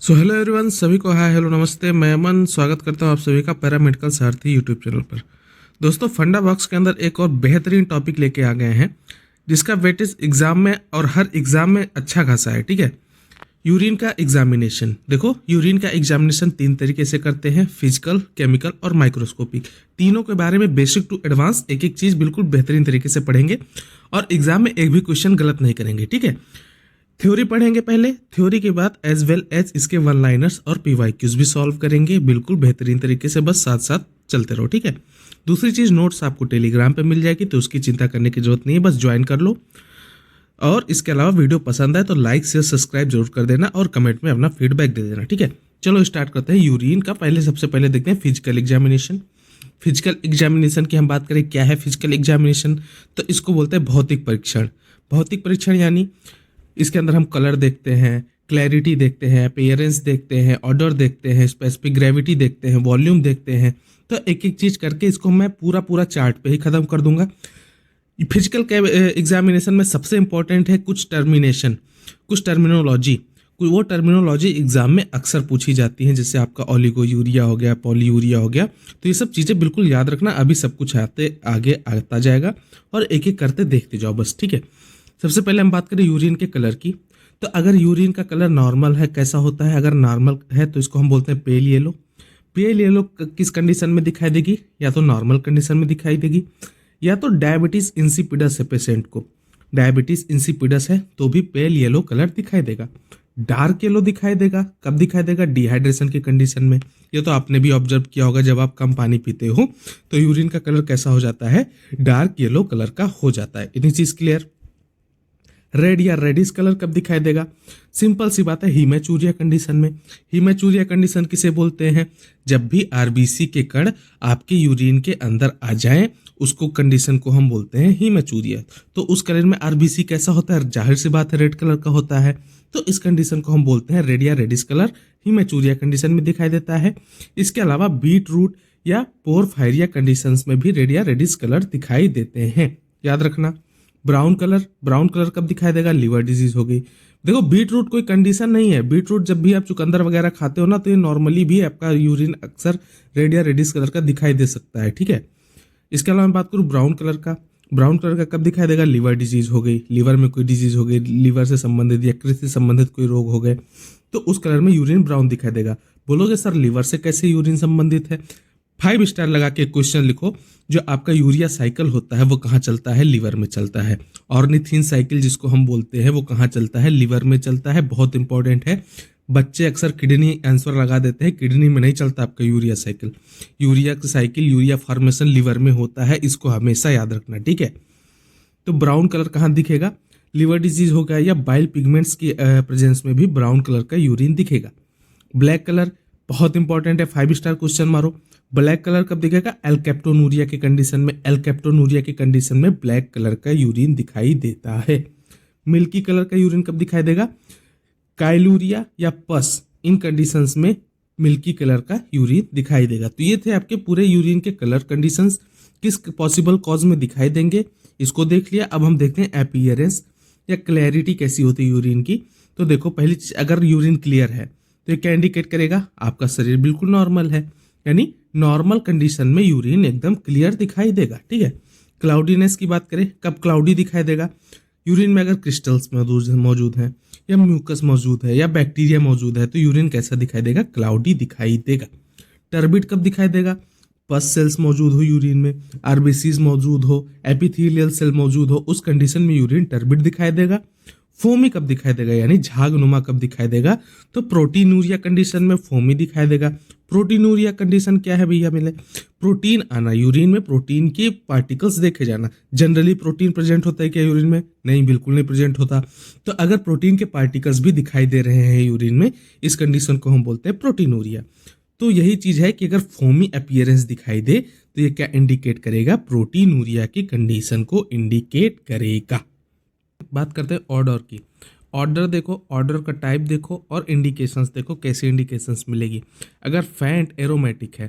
So hello everyone, सभी को hi hello नमस्ते। मैं अमन स्वागत करता हूँ आप सभी का पैरामेडिकल सारथी यूट्यूब चैनल पर। दोस्तों, फंडा बॉक्स के अंदर एक और बेहतरीन टॉपिक लेके आ गए हैं जिसका वेटेज एग्जाम में और हर एग्जाम में अच्छा खासा है। ठीक है, यूरिन का एग्जामिनेशन। देखो, यूरिन का एग्जामिनेशन 3 तरीके से करते हैं, फिजिकल, केमिकल और माइक्रोस्कोपिक। तीनों के बारे में बेसिक टू एडवांस एक एक चीज़ बिल्कुल बेहतरीन तरीके से पढ़ेंगे और एग्जाम में एक भी क्वेश्चन गलत नहीं करेंगे। ठीक है, थ्योरी पढ़ेंगे पहले, थ्योरी के बाद एज वेल एज इसके वन लाइनर्स और पीवाईक्यूज भी सॉल्व करेंगे बिल्कुल बेहतरीन तरीके से। बस साथ साथ चलते रहो। ठीक है, दूसरी चीज़, नोट्स आपको टेलीग्राम पे मिल जाएगी तो उसकी चिंता करने की जरूरत नहीं है, बस ज्वाइन कर लो। और इसके अलावा वीडियो पसंद आए तो लाइक शेयर सब्सक्राइब जरूर कर देना और कमेंट में अपना फीडबैक दे देना। ठीक है, चलो स्टार्ट करते हैं यूरिन का। सबसे पहले देखते हैं फिजिकल एग्जामिनेशन। फिजिकल एग्जामिनेशन की हम बात करें, क्या है फिजिकल एग्जामिनेशन, तो इसको बोलते हैं भौतिक परीक्षण। भौतिक परीक्षण यानी इसके अंदर हम कलर देखते हैं, क्लैरिटी देखते हैं, अपीयरेंस देखते हैं, ऑर्डर देखते हैं, स्पेसिफिक ग्रेविटी देखते हैं, वॉल्यूम देखते हैं। तो एक एक चीज़ करके इसको मैं पूरा पूरा चार्ट पे ही ख़त्म कर दूंगा। फिजिकल एग्जामिनेशन में सबसे इंपॉर्टेंट है कुछ टर्मिनोलॉजी। कोई वो टर्मिनोलॉजी एग्जाम में अक्सर पूछी जाती हैं, जैसे आपका ओलिगो यूरिया हो गया, पॉलीयूरिया हो गया। तो ये सब चीज़ें बिल्कुल याद रखना, अभी सब कुछ आगे आता जाएगा और एक एक करते देखते जाओ बस। ठीक है, सबसे पहले हम बात करें यूरिन के कलर की। तो अगर यूरिन का कलर नॉर्मल है, कैसा होता है? अगर नॉर्मल है तो इसको हम बोलते हैं पेल येलो। पेल येलो किस कंडीशन में दिखाई देगी? या तो नॉर्मल कंडीशन में दिखाई देगी, या तो डायबिटीज इंसिपिडस है पेशेंट को, डायबिटीज इंसिपिडस है तो भी पेल येलो कलर दिखाई देगा। डार्क येलो दिखाई देगा, कब दिखाई देगा? डिहाइड्रेशन की कंडीशन में। ये तो आपने भी ऑब्जर्व किया होगा, जब आप कम पानी पीते हो तो यूरिन का कलर कैसा हो जाता है? डार्क येलो कलर का हो जाता है। इतनी चीज क्लियर। रेड या रेडिश कलर कब दिखाई देगा? सिंपल सी बात है, हीमेचूरिया कंडीशन में। हीमेचूरिया कंडीशन किसे बोलते हैं? जब भी आरबीसी के कण आपके यूरिन के अंदर आ जाएं, उसको कंडीशन को हम बोलते हैं हीमेचूरिया। तो उस कलर में आरबीसी कैसा होता है? जाहिर सी बात है, रेड कलर का होता है। तो इस कंडीशन को हम बोलते हैं रेड या रेडिश कलर, हीमेचूरिया कंडीशन में दिखाई देता है। इसके अलावा बीट रूट या पोरफायरिया कंडीशंस में भी रेड या रेडिश कलर दिखाई देते हैं, याद रखना। ब्राउन कलर कब दिखाई देगा? लीवर डिजीज हो गई। देखो, बीट रूट कोई कंडीशन नहीं है। बीट रूट जब भी आप चुकंदर वगैरह खाते हो ना, तो ये नॉर्मली भी आपका यूरिन अक्सर रेड या रेडिश कलर का दिखाई दे सकता है। ठीक है, इसके अलावा मैं बात करूँ ब्राउन कलर का कब दिखाई देगा? लीवर डिजीज हो गई, लीवर में कोई डिजीज हो गई, लीवर से संबंधित, यकृत से संबंधित कोई रोग हो गए, तो उस कलर में यूरिन ब्राउन दिखाई देगा। बोलोगे सर लीवर से कैसे यूरिन संबंधित है? 5 स्टार लगा के क्वेश्चन लिखो। जो आपका यूरिया साइकिल होता है वो कहाँ चलता है? लीवर में चलता है। ऑर्निथिन साइकिल जिसको हम बोलते हैं वो कहाँ चलता है? लीवर में चलता है। बहुत इंपॉर्टेंट है। बच्चे अक्सर किडनी आंसर लगा देते हैं, किडनी में नहीं चलता आपका यूरिया साइकिल। यूरिया की साइकिल, यूरिया फॉर्मेशन लीवर में होता है, इसको हमेशा याद रखना। ठीक है, तो ब्राउन कलर कहाँ दिखेगा? लीवर डिजीज हो गया या बाइल पिगमेंट्स की प्रेजेंस में भी ब्राउन कलर का यूरिन दिखेगा। ब्लैक कलर बहुत इंपॉर्टेंट है, 5 स्टार क्वेश्चन मारो। ब्लैक कलर कब दिखेगा? एल्केप्टोनूरिया की कंडीशन में। एल्केप्टोनूरिया की कंडीशन में ब्लैक कलर का यूरिन दिखाई देता है। मिल्की कलर का यूरिन कब दिखाई देगा? काइलूरिया या पस, इन कंडीशंस में मिल्की कलर का यूरिन दिखाई देगा। तो ये थे आपके पूरे यूरिन के कलर कंडीशंस, किस पॉसिबल कॉज में दिखाई देंगे इसको देख लिया। अब हम देखते हैं अपीयरेंस या क्लैरिटी कैसी होती है यूरिन की। तो देखो, पहली चीज, अगर यूरिन क्लियर है तो ये क्या इंडिकेट करेगा? आपका शरीर बिल्कुल नॉर्मल है, यानी नॉर्मल कंडीशन में यूरिन एकदम क्लियर दिखाई देगा। ठीक है, क्लाउडीनेस की बात करें, कब क्लाउडी दिखाई देगा? यूरिन में अगर क्रिस्टल्स मौजूद हैं या म्यूकस मौजूद है या बैक्टीरिया मौजूद है तो यूरिन कैसा दिखाई देगा? क्लाउडी दिखाई देगा। टर्बिड कब दिखाई देगा? पस सेल्स मौजूद हो यूरिन में, आरबीसीज मौजूद हो, एपिथेलियल सेल मौजूद हो, उस कंडीशन में यूरिन टर्बिड दिखाई देगा। फोमी कब दिखाई देगा, यानी झागनुमा कब दिखाई देगा? तो प्रोटीनूरिया कंडीशन में फोमी दिखाई देगा। प्रोटीनूरिया कंडीशन क्या है भैया? मिले प्रोटीन आना, यूरिन में प्रोटीन के पार्टिकल्स देखे जाना। जनरली प्रोटीन प्रेजेंट होता है क्या यूरिन में? नहीं, बिल्कुल नहीं प्रेजेंट होता। तो अगर प्रोटीन के पार्टिकल्स भी दिखाई दे रहे हैं यूरिन में, इस कंडीशन को हम बोलते हैं प्रोटीनूरिया। तो यही चीज है कि अगर फोमी अपीयरेंस दिखाई दे तो ये क्या इंडिकेट करेगा? प्रोटीनूरिया की कंडीशन को इंडिकेट करेगा। बात करते हैं ऑर्डर की। ऑर्डर देखो, ऑर्डर का टाइप देखो और इंडिकेशंस देखो, कैसे इंडिकेशंस मिलेगी। अगर फैंट एरोमेटिक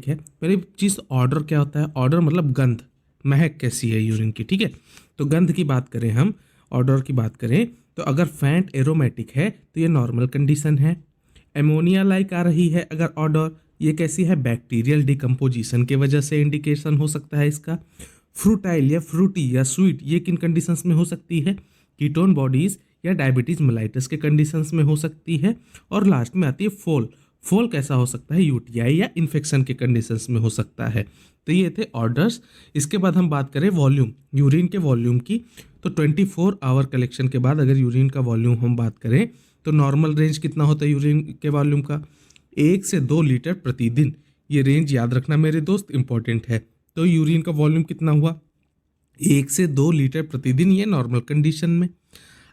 है, पहली चीज ऑर्डर क्या होता है? ऑर्डर मतलब गंध, महक कैसी है यूरिन की। ठीक है, तो गंध की बात करें हम, ऑर्डर की बात करें तो अगर फैंट एरोमेटिक है तो ये नॉर्मल कंडीशन है। एमोनिया लाइक आ रही है अगर ऑर्डर, ये कैसी है, बैक्टीरियल डिकम्पोजिशन के वजह से इंडिकेशन हो सकता है इसका। फ्रूटाइल या फ्रूटी या स्वीट, ये किन कंडीशंस में हो सकती है, कीटोन बॉडीज या डायबिटीज मेलाइटस के कंडीशंस में हो सकती है। और लास्ट में आती है फोल। फोल कैसा हो सकता है, यूटीआई या इन्फेक्शन के कंडीशंस में हो सकता है। तो ये थे ऑर्डर्स। इसके बाद हम बात करें वॉल्यूम, यूरिन के वॉल्यूम की, तो 24 आवर कलेक्शन के बाद अगर यूरिन का वॉल्यूम हम बात करें तो नॉर्मल रेंज कितना होता है यूरिन के वॉल्यूम का, 1 से 2 लीटर प्रतिदिन। ये रेंज याद रखना मेरे दोस्त, इंपॉर्टेंट है। तो यूरिन का वॉल्यूम कितना हुआ, 1 से 2 लीटर प्रतिदिन, ये नॉर्मल कंडीशन में।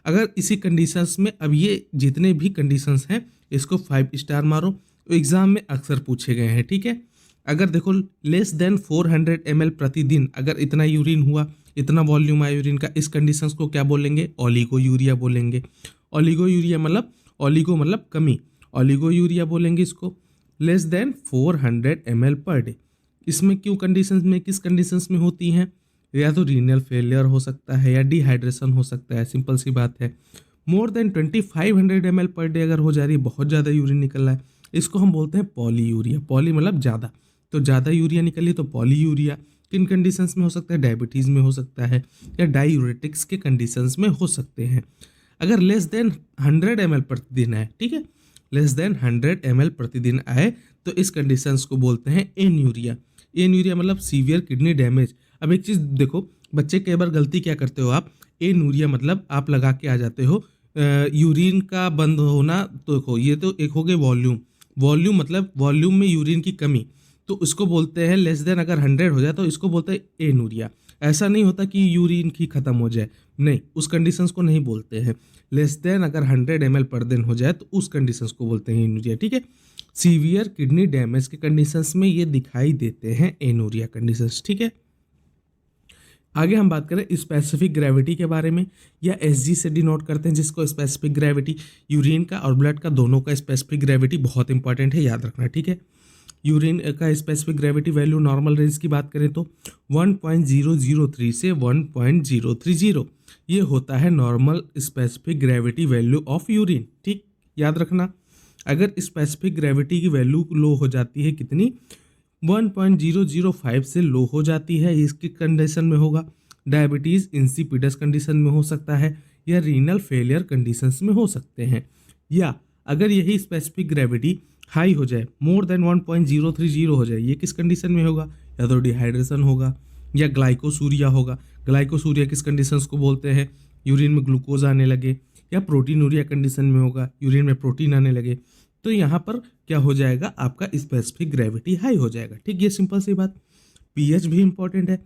अगर इसी कंडीशंस में, अब ये जितने भी कंडीशंस हैं इसको 5 स्टार मारो, तो एग्जाम में अक्सर पूछे गए हैं, ठीक है। अगर देखो लेस देन 400 ml प्रतिदिन, अगर इतना यूरिन हुआ, इतना वॉल्यूम आया यूरिन का, इस कंडीशंस को क्या बोलेंगे, ओलिगो यूरिया बोलेंगे। ओलिगो यूरिया मतलब, ओलिगो मतलब कमी, ओलिगो यूरिया बोलेंगे इसको। Less than 400 ml per day, इसमें क्यों कंडीशंस में, किस कंडीशंस में होती हैं, या तो रीनल फेलियर हो सकता है या डिहाइड्रेशन हो सकता है, सिंपल सी बात है। More than 2500 ml per day अगर हो जा रही है, बहुत ज़्यादा यूरिन निकल रहा है, इसको हम बोलते हैं पॉली यूरिया। पॉली मतलब ज़्यादा, तो ज़्यादा यूरिया निकली तो पॉली यूरिया। किन कंडीशंस में हो सकता है, डायबिटीज़ में हो सकता है या डायूरेटिक्स के कंडीशंस में हो सकते हैं। अगर लेस देन 100 ml प्रतिदिन आए, ठीक है, लेस देन 100 ml प्रतिदिन आए तो इस कंडीशंस को बोलते हैं एन्यूरिया। एन्यूरिया मतलब सीवियर किडनी डैमेज। अब एक चीज़ देखो, बच्चे कई बार गलती क्या करते हो आप, एन्यूरिया मतलब आप लगा के आ जाते हो यूरिन का बंद होना, तो देखो ये तो एक हो गए वॉल्यूम, वॉल्यूम मतलब वॉल्यूम में यूरिन की कमी, तो उसको बोलते हैं लेस देन, अगर 100 हो जाए तो इसको बोलते हैं एनूरिया। ऐसा नहीं होता कि यूरिन की खत्म हो जाए, नहीं, उस कंडीशंस को नहीं बोलते हैं। लेस देन अगर 100 ml पर दिन हो जाए तो उस कंडीशंस को बोलते हैं एनूरिया, ठीक है। सीवियर किडनी डैमेज के कंडीशंस में ये दिखाई देते हैं एनूरिया कंडीशंस, ठीक है। आगे हम बात करें स्पेसिफिक ग्रेविटी के बारे में, या एसजी से डिनोट करते हैं जिसको स्पेसिफिक ग्रेविटी। यूरिन का और ब्लड का दोनों का स्पेसिफिक ग्रेविटी बहुत इंपॉर्टेंट है, याद रखना, ठीक है। यूरिन का specific gravity value normal range की बात करें तो 1.003 से 1.030, ये होता है normal specific gravity value of urine, ठीक, याद रखना। अगर स्पेसिफिक ग्रेविटी की वैल्यू लो हो जाती है, कितनी, 1.005 से लो हो जाती है, इसकी कंडीशन में होगा डायबिटीज़ इंसिपिडस कंडीशन में हो सकता है, या रीनल फेलियर कंडीशंस में हो सकते हैं। या अगर यही स्पेसिफिक ग्रेविटी हाई हो जाए, मोर देन 1.030 हो जाए, ये किस कंडीशन में होगा, या तो डिहाइड्रेशन होगा या ग्लाइकोसूरिया होगा। ग्लाइकोसूरिया किस कंडीशंस को बोलते हैं, यूरिन में ग्लूकोज आने लगे, या प्रोटीनूरिया कंडीशन में होगा, यूरिन में प्रोटीन आने लगे, तो यहाँ पर क्या हो जाएगा, आपका स्पेसिफिक ग्रेविटी हाई हो जाएगा, ठीक, ये सिंपल सी बात। पीएच भी इंपॉर्टेंट है।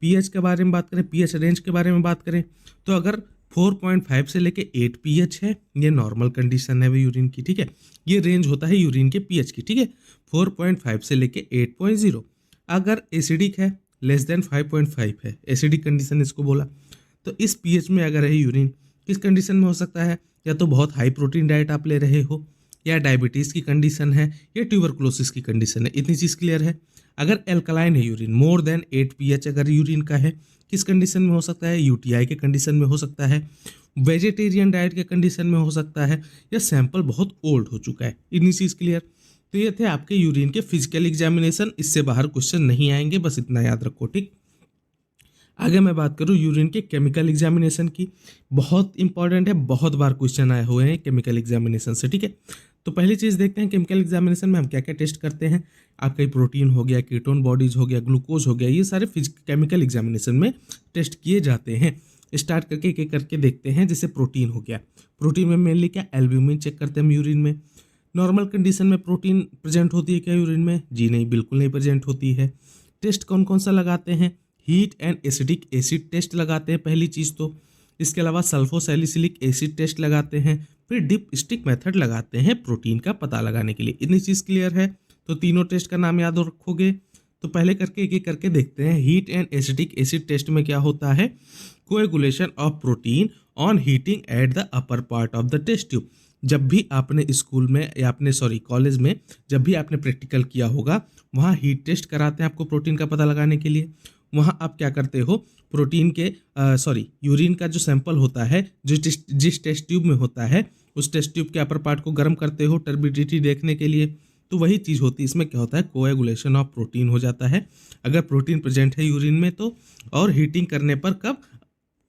पीएच के बारे में बात करें, पीएच रेंज के बारे में बात करें तो अगर 4.5 से लेके 8 पीएच है, ये नॉर्मल कंडीशन है वो यूरिन की, ठीक है। ये रेंज होता है यूरिन के पीएच की, ठीक है, 4.5 से लेके 8.0। अगर एसिडिक है, लेस देन 5.5 है, एसिडिक कंडीशन इसको बोला, तो इस पीएच में अगर है यूरिन, किस कंडीशन में हो सकता है, या तो बहुत हाई प्रोटीन डाइट आप ले रहे हो, या डायबिटीज़ की कंडीशन है, या ट्यूबरकुलोसिस की कंडीशन है, इतनी चीज़ क्लियर है। अगर एल्कलाइन है यूरिन, मोर देन 8 पीएच अगर यूरिन का है, किस कंडीशन में हो सकता है, यूटीआई के कंडीशन में हो सकता है, वेजिटेरियन डाइट के कंडीशन में हो सकता है, या सैंपल बहुत ओल्ड हो चुका है, इतनी चीज़ क्लियर। तो ये थे आपके यूरिन के फिजिकल एग्जामिनेशन, इससे बाहर क्वेश्चन नहीं आएंगे, बस इतना याद रखो, ठीक। आगे मैं बात करूँ यूरिन के केमिकल एग्जामिनेशन की, बहुत इंपॉर्टेंट है, बहुत बार क्वेश्चन आए हुए हैं केमिकल एग्जामिनेशन से, ठीक है। तो पहली चीज़ देखते हैं केमिकल एग्जामिनेशन में हम क्या क्या टेस्ट करते हैं। आपका प्रोटीन हो गया, कीटोन बॉडीज हो गया, ग्लूकोज हो गया, ये सारे केमिकल एग्जामिनेशन में टेस्ट किए जाते हैं। स्टार्ट करके एक एक करके देखते हैं। जैसे प्रोटीन हो गया, प्रोटीन में मेनली क्या, एल्ब्यूमिन चेक करते हैं हम यूरिन में। नॉर्मल कंडीशन में प्रोटीन प्रेजेंट होती है क्या यूरिन में, जी नहीं, बिल्कुल नहीं प्रेजेंट होती है। टेस्ट कौन कौन सा लगाते हैं, heat and acidic acid test लगाते हैं पहली चीज़ तो, इसके अलावा सल्फोसैलिसिलिक एसिड टेस्ट लगाते हैं, फिर डिप स्टिक मेथड लगाते हैं प्रोटीन का पता लगाने के लिए। इतनी चीज़ क्लियर है, तो तीनों टेस्ट का नाम याद रखोगे। तो पहले करके एक एक करके देखते हैं। Heat and acidic acid test में क्या होता है, coagulation of protein on heating at the upper part of the test tube. जब भी आपने स्कूल में या आपने कॉलेज में जब भी आपने प्रैक्टिकल किया होगा, वहाँ हीट टेस्ट कराते हैं आपको प्रोटीन का पता लगाने के लिए। वहाँ आप क्या करते हो, प्रोटीन के यूरिन का जो सैंपल होता है जिस टेस्ट ट्यूब में होता है, उस टेस्ट ट्यूब के अपर पार्ट को गर्म करते हो टर्बिडिटी देखने के लिए, तो वही चीज़ होती है। इसमें क्या होता है, कोएगुलेशन ऑफ प्रोटीन हो जाता है अगर प्रोटीन प्रेजेंट है यूरिन में तो, और हीटिंग करने पर कब,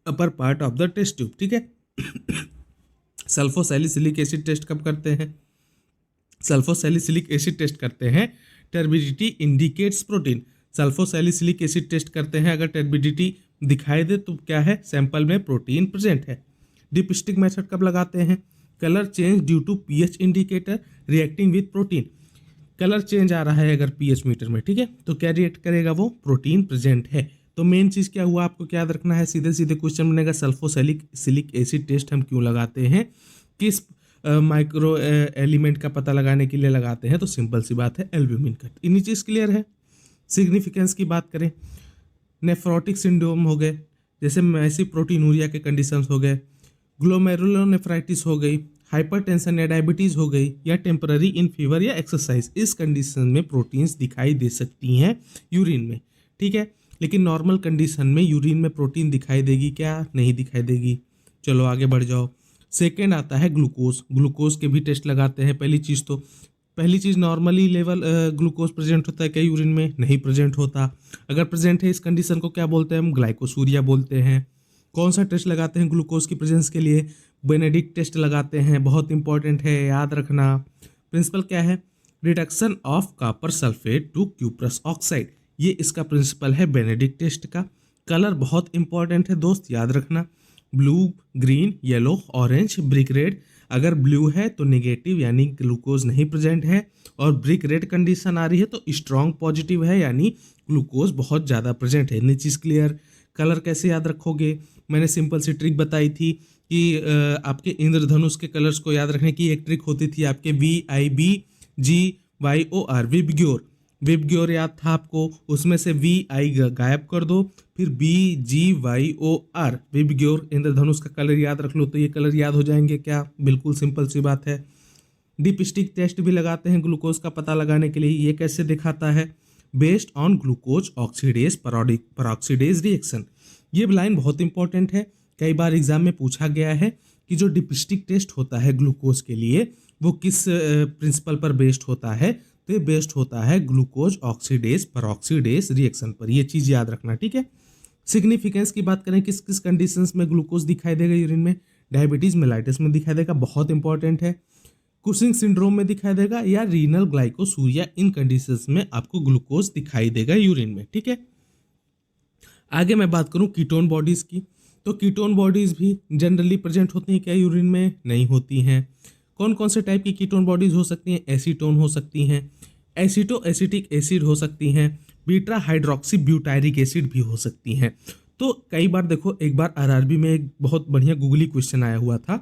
upper part of the test tube, ठीक है। सल्फोसैलिसिलिक एसिड टेस्ट कब करते हैं, सल्फोसैलिसिलिक एसिड टेस्ट करते हैं, turbidity indicates protein. Sulfosalicylic acid test करते हैं अगर टर्बिडिटी दिखाई दे तो क्या है, सैंपल में प्रोटीन प्रेजेंट है। डिपस्टिक मेथड कब लगाते हैं, colour change due to pH indicator reacting with protein. Colour change आ रहा है अगर पीएच मीटर में, ठीक है, तो क्या रिएक्ट करेगा, वो प्रोटीन प्रेजेंट है। तो मेन चीज़ क्या हुआ, आपको क्या याद रखना है, सीधे सीधे क्वेश्चन बनेगा सल्फोसैलिसिलिक एसिड टेस्ट हम क्यों लगाते हैं, किस माइक्रो एलिमेंट का पता लगाने के लिए लगाते हैं, तो सिंपल सी बात है एल्ब्यूमिन का। इन्हीं चीज़ क्लियर है। सिग्निफिकेंस की बात करें, नेफ्रोटिक सिंड्रोम हो गए, जैसे मैसिव प्रोटीनूरिया के कंडीशंस हो गए, ग्लोमेरुलोनेफ्राइटिस हो गई, हाइपरटेंशन या डायबिटीज़ हो गई, या टेम्पररी इन फीवर या एक्सरसाइज, इस कंडीशन में प्रोटीन्स दिखाई दे सकती हैं यूरिन में, ठीक है। लेकिन नॉर्मल कंडीशन में यूरिन में प्रोटीन दिखाई देगी क्या, नहीं दिखाई देगी। चलो आगे बढ़ जाओ। सेकेंड आता है ग्लूकोज। ग्लूकोज के भी टेस्ट लगाते हैं। पहली चीज़ नॉर्मली लेवल ग्लूकोज प्रेजेंट होता है क्या यूरिन में, नहीं प्रेजेंट होता। अगर प्रेजेंट है इस कंडीशन को क्या बोलते हैं हम, ग्लाइकोसूरिया बोलते हैं। कौन सा टेस्ट लगाते हैं ग्लूकोज की प्रेजेंस के लिए, बेनेडिक्ट टेस्ट लगाते हैं, बहुत इंपॉर्टेंट है, याद रखना। प्रिंसिपल क्या है, reduction of copper sulphate to cuprous oxide, ये इसका प्रिंसिपल है बेनेडिक्ट टेस्ट का। कलर बहुत इंपॉर्टेंट है दोस्त, याद रखना, blue, green, yellow, orange, brick red. अगर ब्लू है तो नेगेटिव यानी ग्लूकोज नहीं प्रेजेंट है, और ब्रिक रेड कंडीशन आ रही है तो स्ट्रॉन्ग पॉजिटिव है यानी ग्लूकोज बहुत ज़्यादा प्रेजेंट है। इतनी चीज़ क्लियर। कलर कैसे याद रखोगे, मैंने सिंपल सी ट्रिक बताई थी कि आपके इंद्रधनुष के कलर्स को याद रखने की एक ट्रिक होती थी, आपके VIBGYOR, विबग्योर याद था आपको, उसमें से VI गायब कर दो, फिर BGYOR, विबग्योर, इंद्रधनुष का कलर याद रख लो तो ये कलर याद हो जाएंगे क्या, बिल्कुल सिंपल सी बात है। डिपस्टिक टेस्ट भी लगाते हैं ग्लूकोज का पता लगाने के लिए। ये कैसे दिखाता है, based on glucose oxidase peroxidase reaction. ये लाइन बहुत इंपॉर्टेंट है, कई बार एग्जाम में पूछा गया है कि जो डिपस्टिक टेस्ट होता है ग्लूकोज के लिए वो किस प्रिंसिपल पर बेस्ड होता है, तो ये बेस्ड होता है ग्लूकोज ऑक्सीडेज परऑक्सीडेज रिएक्शन पर। ये चीज़ याद रखना, ठीक है। सिग्निफिकेंस की बात करें, किस किस कंडीशंस में ग्लूकोज दिखाई देगा यूरिन में, डायबिटीज मेलाइटिस में दिखाई देगा, बहुत इंपॉर्टेंट है। कुशिंग सिंड्रोम में दिखाई देगा, या रीनल ग्लाइकोसूरिया, इन कंडीशंस में आपको ग्लूकोज दिखाई देगा यूरिन में, ठीक है। आगे मैं बात करूं कीटोन बॉडीज की, तो कीटोन बॉडीज भी जनरली प्रेजेंट होती हैं क्या यूरिन में, नहीं होती हैं। कौन कौन से टाइप की कीटोन बॉडीज हो सकती हैं, एसीटोन हो सकती हैं, एसिटो एसिटिक एसिड हो सकती हैं, बीटा हाइड्रोक्सी ब्यूटायरिक एसिड भी हो सकती हैं। तो कई बार देखो, एक बार आरआरबी में एक बहुत बढ़िया गूगली क्वेश्चन आया हुआ था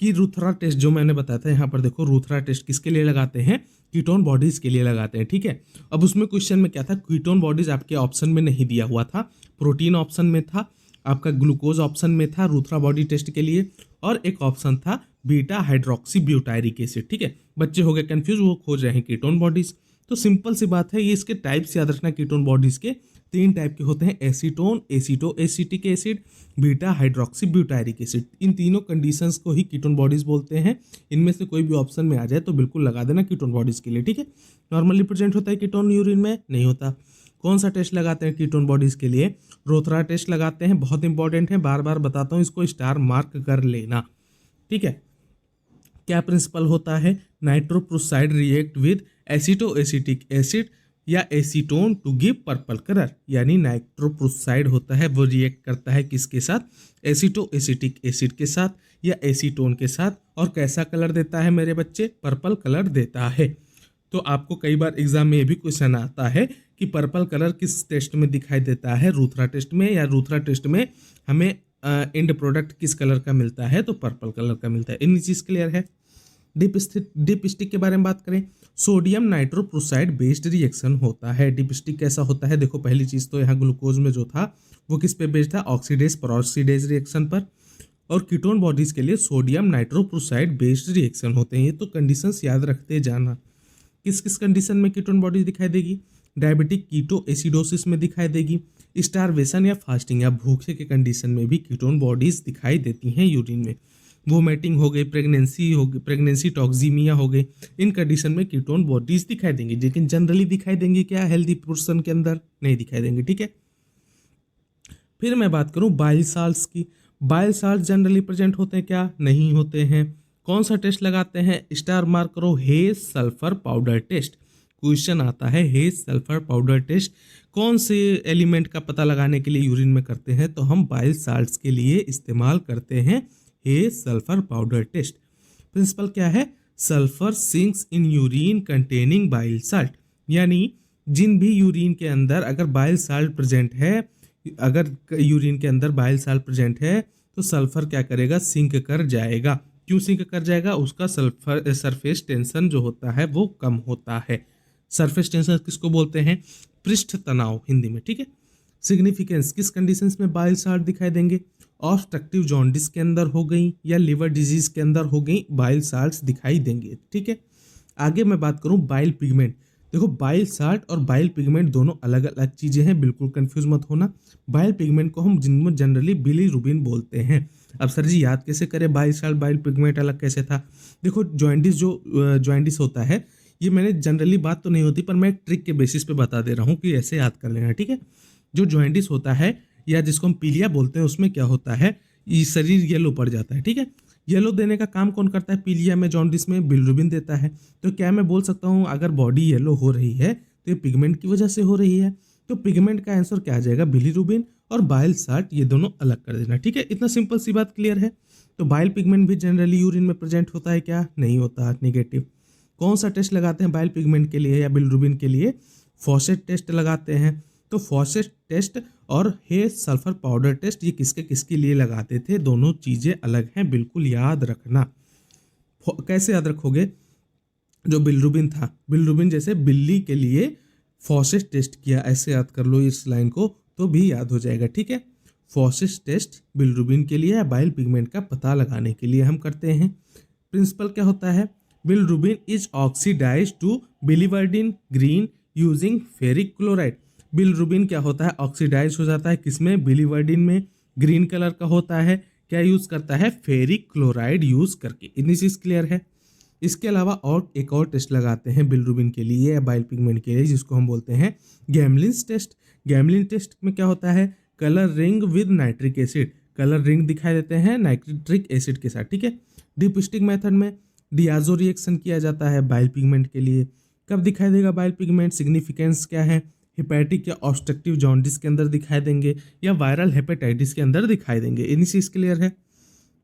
कि रूथरा टेस्ट जो मैंने बताया था, यहाँ पर देखो रूथरा टेस्ट किसके लिए लगाते हैं, कीटोन बॉडीज के लिए लगाते हैं, ठीक है। अब उसमें क्वेश्चन में क्या था, कीटोन बॉडीज आपके ऑप्शन में नहीं दिया हुआ था, प्रोटीन ऑप्शन में था, आपका ग्लूकोज ऑप्शन में था रूथरा बॉडी टेस्ट के लिए, और एक ऑप्शन था बीटा हाइड्रोक्सी ब्यूटायरिक एसिड, ठीक है। बच्चे हो गए कंफ्यूज, वो खोज रहे हैं कीटोन बॉडीज। तो सिंपल सी बात है, ये इसके टाइप्स याद रखना, कीटोन बॉडीज के 3 टाइप के होते हैं, acetone, aceto acetic acid, beta hydroxy butyric acid. इन तीनों कंडीशंस को ही कीटोन बॉडीज बोलते हैं। इनमें से कोई भी ऑप्शन में आ जाए तो बिल्कुल लगा देना कीटोन बॉडीज के लिए, ठीक है। नॉर्मली प्रेजेंट होता है कीटोन यूरिन में, नहीं होता। कौन सा टेस्ट लगाते हैं कीटोन बॉडीज के लिए, रोथरा टेस्ट लगाते हैं, बहुत इंपॉर्टेंट है, बार बार बताता हूँ, इसको स्टार मार्क कर लेना, ठीक है। क्या प्रिंसिपल होता है, nitroprusside react with aceto acetic acid या acetone to give purple colour, यानी नाइट्रोप्रोसाइड होता है वो रिएक्ट करता है किसके साथ, एसिटो एसिटिक एसिड के साथ या एसीटोन के साथ, और कैसा कलर देता है मेरे बच्चे, पर्पल कलर देता है। तो आपको कई बार एग्जाम में ये भी क्वेश्चन आता है कि पर्पल कलर किस टेस्ट में दिखाई देता है, रूथरा टेस्ट में, या रूथरा टेस्ट में हमें एंड प्रोडक्ट किस कलर का मिलता है, तो पर्पल कलर का मिलता है। इतनी चीज़ क्लियर है। डिपस्टिक के बारे में बात करें, सोडियम नाइट्रोप्रोसाइड बेस्ड रिएक्शन होता है। डिपस्टिक कैसा होता है, देखो पहली चीज़ तो यहाँ ग्लूकोज में जो था वो किस पे बेस्ड था, ऑक्सीडेज परऑक्सीडेज रिएक्शन पर, और कीटोन बॉडीज के लिए सोडियम नाइट्रोप्रोसाइड बेस्ड रिएक्शन होते हैं। ये तो कंडीशंस याद रखते जाना। किस किस कंडीशन में कीटोन बॉडीज दिखाई देगी, डायबिटिक कीटो एसिडोसिस में दिखाई देगी। स्टारवेशन या फास्टिंग या भूखे के कंडीशन में भी कीटोन बॉडीज दिखाई देती हैं यूरिन में। वोमिटिंग हो गई, प्रेगनेंसी टॉक्सीमिया हो गई, इन कंडीशन में कीटोन बॉडीज दिखाई देंगी, लेकिन जनरली दिखाई देंगी क्या, हेल्दी पर्सन के अंदर नहीं दिखाई देंगे। ठीक है, फिर मैं बात करूं बाइल साल्ट्स की। बाइल साल्ट जनरली प्रेजेंट होते हैं क्या, नहीं होते हैं। कौन सा टेस्ट लगाते हैं, स्टार मार्क करो, hedge sulphur powder test. Question आता है हेज सल्फर पाउडर टेस्ट कौन से एलिमेंट का पता लगाने के लिए यूरिन में करते हैं, तो हम बाइल साल्ट्स के लिए इस्तेमाल करते हैं Hay's sulphur powder test. Principle क्या है, sulphur sinks in urine containing bile salt, यानी जिन भी यूरिन के अंदर अगर बाइल साल्ट प्रेजेंट है, अगर यूरिन के अंदर बाइल साल्ट प्रेजेंट है तो सल्फर क्या करेगा, सिंक कर जाएगा। क्यों सिंक कर जाएगा, उसका सल्फर सरफेस टेंशन जो होता है वो कम होता है। सरफेस टेंशन किसको बोलते हैं, पृष्ठ तनाव हिंदी में। ठीक है, सिग्निफिकेंस किस कंडीशंस में बाइल साल्ट दिखाई देंगे, ऑब्स्ट्रक्टिव जॉन्डिस के अंदर हो गई या लिवर डिजीज के अंदर हो गई, बाइल साल्ट्स दिखाई देंगे। ठीक है, आगे मैं बात करूं बाइल पिगमेंट। देखो बाइल साल्ट और बाइल पिगमेंट दोनों अलग अलग चीजें हैं, बिल्कुल कंफ्यूज मत होना। बाइल पिगमेंट को हम जिनमें जनरली बिलीरुबिन बोलते हैं। अब सर जी याद कैसे करें, बाइल साल्ट बाइल पिगमेंट अलग कैसे था। देखो जॉइंडिस होता है, ये मैंने जनरली बात तो नहीं होती पर मैं एक ट्रिक के बेसिस पे बता दे रहा हूँ कि ऐसे याद कर लेना। ठीक है, जो जॉइंडिस होता है या जिसको हम पीलिया बोलते हैं, उसमें क्या होता है, ये शरीर येलो पड़ जाता है। ठीक है, येलो देने का काम कौन करता है, पीलिया में जॉन्डिस में बिलिरुबिन देता है। तो क्या मैं बोल सकता हूँ अगर बॉडी येलो हो रही है तो ये पिगमेंट की वजह से हो रही है, तो पिगमेंट का आंसर क्या आ जाएगा, बिलिरुबिन। और बाइल साल्ट ये दोनों अलग कर देना। ठीक है, इतना सिंपल सी बात क्लियर है। तो बाइल पिगमेंट भी जनरली यूरिन में प्रेजेंट होता है क्या, नहीं होता, नेगेटिव। कौन सा टेस्ट लगाते हैं बाइल पिगमेंट के लिए या बिलिरुबिन के लिए, फॉसेट टेस्ट लगाते हैं। तो फॉसेट टेस्ट और हेज सल्फर पाउडर टेस्ट ये किसके किसके लिए लगाते थे, दोनों चीज़ें अलग हैं, बिल्कुल याद रखना। कैसे याद रखोगे, जो बिलिरुबिन था, बिलिरुबिन जैसे बिल्ली के लिए फॉसेट टेस्ट किया, ऐसे याद कर लो इस लाइन को तो भी याद हो जाएगा। ठीक है, फॉसेट टेस्ट बिलिरुबिन के लिए या बाइल पिगमेंट का पता लगाने के लिए हम करते हैं। प्रिंसिपल क्या होता है, bilirubin is oxidise to biliverdin green using ferric chloride. Bilirubin क्या होता है, ऑक्सीडाइज हो जाता है किसमें, बिलिवर्डिन में, ग्रीन कलर का होता है, क्या यूज करता है, फेरिक क्लोराइड यूज करके। इतनी चीज क्लियर है। इसके अलावा और एक और टेस्ट लगाते हैं बिलिरुबिन के लिए या बाइल पिगमेंट के लिए, जिसको हम बोलते हैं गैमलिन्स टेस्ट। गैमलिन टेस्ट में क्या होता है, colour ring with nitric acid, colour ring दिखाई देते हैं नाइट्रिक एसिड के साथ। ठीक है, डिपिस्टिक मेथड में डियाजो रिएक्शन किया जाता है बाइल पिगमेंट के लिए। कब दिखाई देगा बाइल पिगमेंट, सिग्निफिकेंस क्या है, हेपेटिक या ऑब्स्ट्रक्टिव जॉन्डिस के अंदर दिखाई देंगे या वायरल हेपेटाइटिस के अंदर दिखाई देंगे। इन्हीं चीज क्लियर है।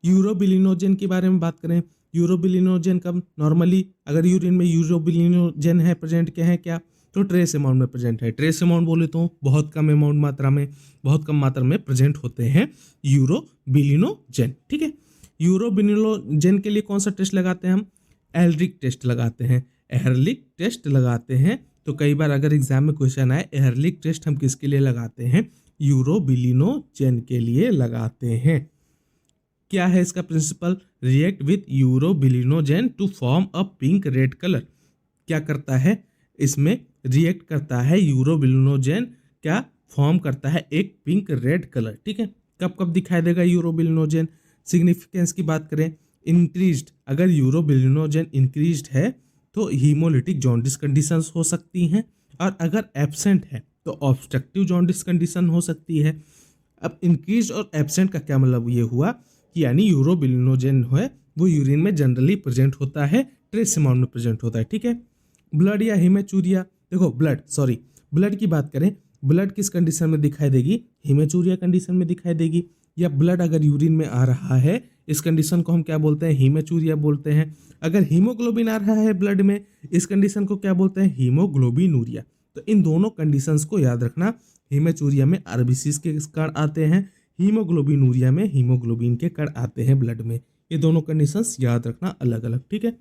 यूरोबिलिनोजेन के बारे में बात करें, यूरोबिलिनोजेन कब, नॉर्मली अगर यूरिन में यूरोबिलिनोजेन है प्रेजेंट क्या है, क्या तो ट्रेस अमाउंट में प्रेजेंट है। ट्रेस अमाउंट बोले तो बहुत कम अमाउंट मात्रा में, बहुत कम मात्रा में प्रेजेंट होते हैं यूरोबिलिनोजेन। ठीक है, यूरोबिलिनोजेन के लिए कौन सा टेस्ट लगाते हैं हम, एहरलिक टेस्ट लगाते हैं, एहरलिक टेस्ट लगाते हैं। तो कई बार अगर एग्जाम में क्वेश्चन आए एहरलिक टेस्ट हम किसके लिए लगाते हैं, यूरोबिलिनोजेन के लिए लगाते हैं। क्या है इसका principle, react with urobilinogen to form a pink red colour. क्या करता है, इसमें रिएक्ट करता है यूरोबिलिनोजेन, क्या फॉर्म करता है एक पिंक रेड कलर। ठीक है, कब कब दिखाई देगा यूरोबिलिनोजेन। सिग्निफिकेंस की बात करें, इंक्रीज्ड, अगर यूरोबिलिनोजेन इंक्रीज्ड है तो हीमोलिटिक जॉन्डिस कंडीशंस हो सकती हैं, और अगर एब्सेंट है तो ऑब्स्ट्रक्टिव जॉन्डिस कंडीशन हो सकती है। अब इंक्रीज और एब्सेंट का क्या मतलब ये हुआ कि यानी यूरोबिलिनोजेन है वो यूरिन में जनरली प्रेजेंट होता है, ट्रेस अमाउंट में प्रेजेंट होता है। ठीक है, ब्लड या हिमेचूरिया, देखो ब्लड की बात करें, ब्लड किस कंडीशन में दिखाई देगी, हिमेचूरिया कंडीशन में दिखाई देगी। या ब्लड अगर यूरिन में आ रहा है, इस कंडीशन को हम क्या बोलते हैं, हिमेचूरिया बोलते हैं। अगर हीमोग्लोबिन आ रहा है ब्लड में, इस कंडीशन को क्या बोलते हैं, हीमोग्लोबिनूरिया। तो इन दोनों कंडीशंस को याद रखना, हिमेचूरिया में आरबीसीज के कण आते हैं, हीमोग्लोबिनूरिया में हीमोग्लोबिन के कण आते हैं ब्लड में। ये दोनों कंडीशंस याद रखना अलग अलग। ठीक है,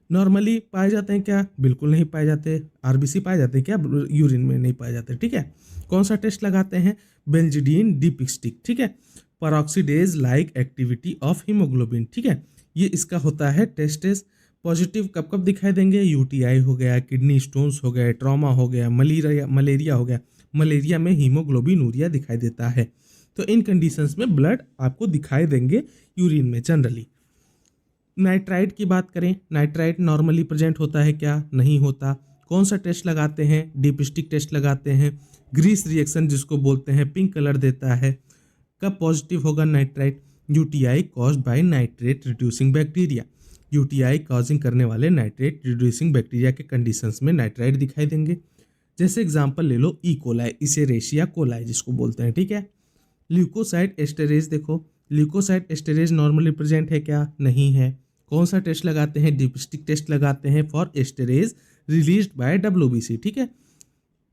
नॉर्मली पाए जाते हैं क्या, बिल्कुल नहीं पाए जाते। आरबीसी पाए जाते हैं क्या, यूरिन में नहीं पाए जाते। ठीक है, कौन सा टेस्ट लगाते हैं, बेंजिडीन डिपिस्टिक। ठीक है, peroxidase like activity of haemoglobin. ठीक है, ये इसका होता है टेस्ट। पॉजिटिव कब कब दिखाई देंगे? यूटीआई हो गया, किडनी स्टोन्स हो गए, ट्रॉमा हो गया, मलेरिया हो गया। मलेरिया में हीमोग्लोबिनूरिया दिखाई देता है। तो इन कंडीशंस में ब्लड आपको दिखाई देंगे यूरिन में जनरली। नाइट्राइट की बात करें, नाइट्राइट नॉर्मली प्रेजेंट होता है क्या? नहीं होता। कौन सा टेस्ट लगाते हैं? डिपिस्टिक टेस्ट लगाते हैं। ग्रीस रिएक्शन जिसको बोलते हैं, पिंक कलर देता है। कब पॉजिटिव होगा nitrite? UTI caused by nitrate reducing bacteria. UTI causing करने वाले नाइट्रेट रिड्यूसिंग बैक्टीरिया के कंडीशंस में नाइट्राइट दिखाई देंगे। जैसे एग्जांपल ले लो ई कोलाई, इसेरेशिया कोलाई जिसको बोलते हैं, ठीक है। ल्यूकोसाइड एस्टेरेज देखो, ल्यूकोसाइड एस्टेरेज नॉर्मली प्रेजेंट है क्या? नहीं है। कौन सा टेस्ट लगाते हैं? डिपिस्टिक टेस्ट लगाते हैं फॉर एस्टेरेज रिलीज्ड बाय डब्ल्यूबीसी, ठीक है।